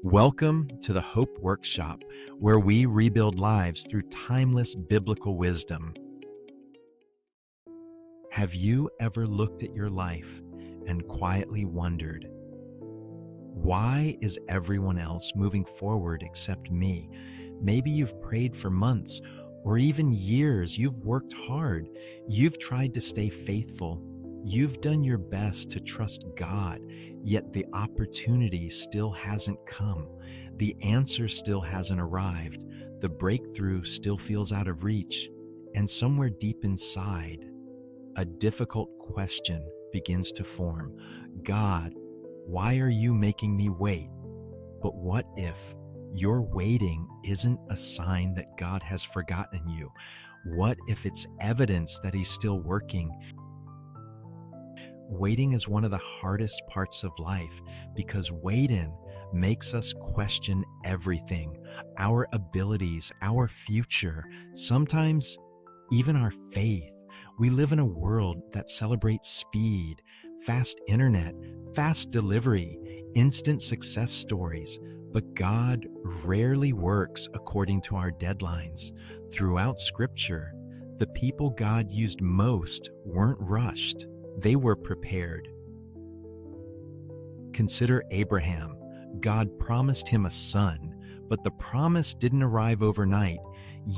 Welcome to the Hope Workshop, where we rebuild lives through timeless biblical wisdom. Have you ever looked at your life and quietly wondered, why is everyone else moving forward except me? Maybe you've prayed for months or even years. You've worked hard. You've tried to stay faithful. You've done your best to trust God, yet the opportunity still hasn't come. The answer still hasn't arrived. The breakthrough still feels out of reach. And somewhere deep inside, a difficult question begins to form. God, why are you making me wait? But what if your waiting isn't a sign that God has forgotten you? What if it's evidence that He's still working? Waiting is one of the hardest parts of life because waiting makes us question everything, our abilities, our future, sometimes even our faith. We live in a world that celebrates speed, fast internet, fast delivery, instant success stories, but God rarely works according to our deadlines. Throughout Scripture, the people God used most weren't rushed. They were prepared. Consider Abraham. God promised him a son, but the promise didn't arrive overnight.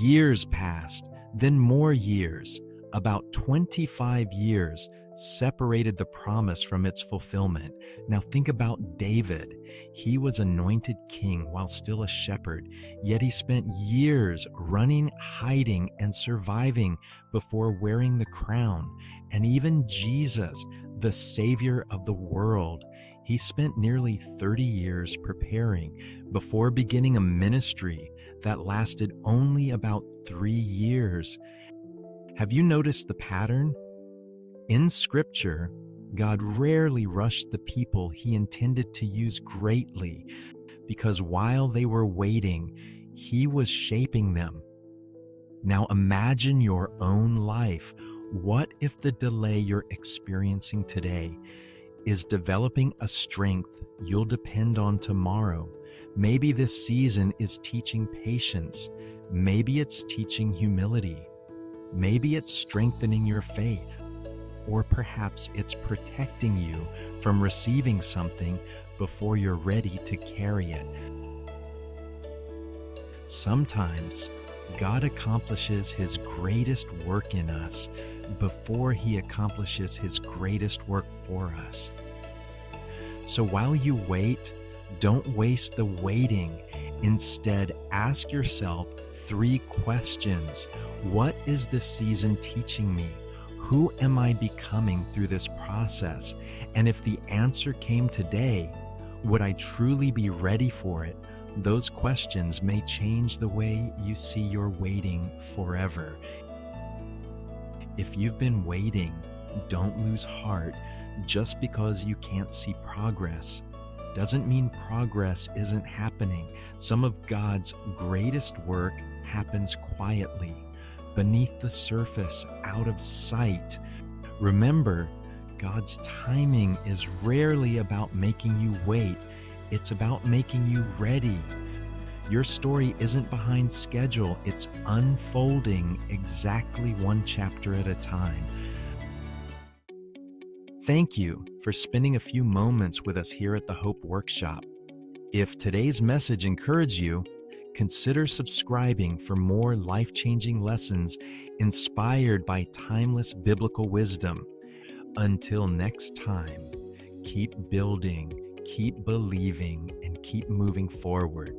Years passed, then more years. About 25 years separated the promise from its fulfillment. Now think about David. He was anointed king while still a shepherd, yet he spent years running, hiding, and surviving before wearing the crown. And even Jesus, the Savior of the world, he spent nearly 30 years preparing before beginning a ministry that lasted only about 3 years. Have you noticed the pattern? In Scripture, God rarely rushed the people He intended to use greatly, because while they were waiting, He was shaping them. Now imagine your own life. What if the delay you're experiencing today is developing a strength you'll depend on tomorrow? Maybe this season is teaching patience. Maybe it's teaching humility. Maybe it's strengthening your faith. Or perhaps it's protecting you from receiving something before you're ready to carry it. Sometimes God accomplishes His greatest work in us before He accomplishes His greatest work for us. So while you wait, don't waste the waiting. Instead, ask yourself 3 questions. What is this season teaching me? Who am I becoming through this process? And if the answer came today, would I truly be ready for it? Those questions may change the way you see your waiting forever. If you've been waiting, don't lose heart. Just because you can't see progress doesn't mean progress isn't happening. Some of God's greatest work happens quietly, beneath the surface, out of sight. Remember, God's timing is rarely about making you wait. It's about making you ready. Your story isn't behind schedule. It's unfolding exactly 1 chapter at a time. Thank you for spending a few moments with us here at the Hope Workshop. If today's message encouraged you, consider subscribing for more life-changing lessons inspired by timeless biblical wisdom. Until next time, keep building, keep believing, and keep moving forward.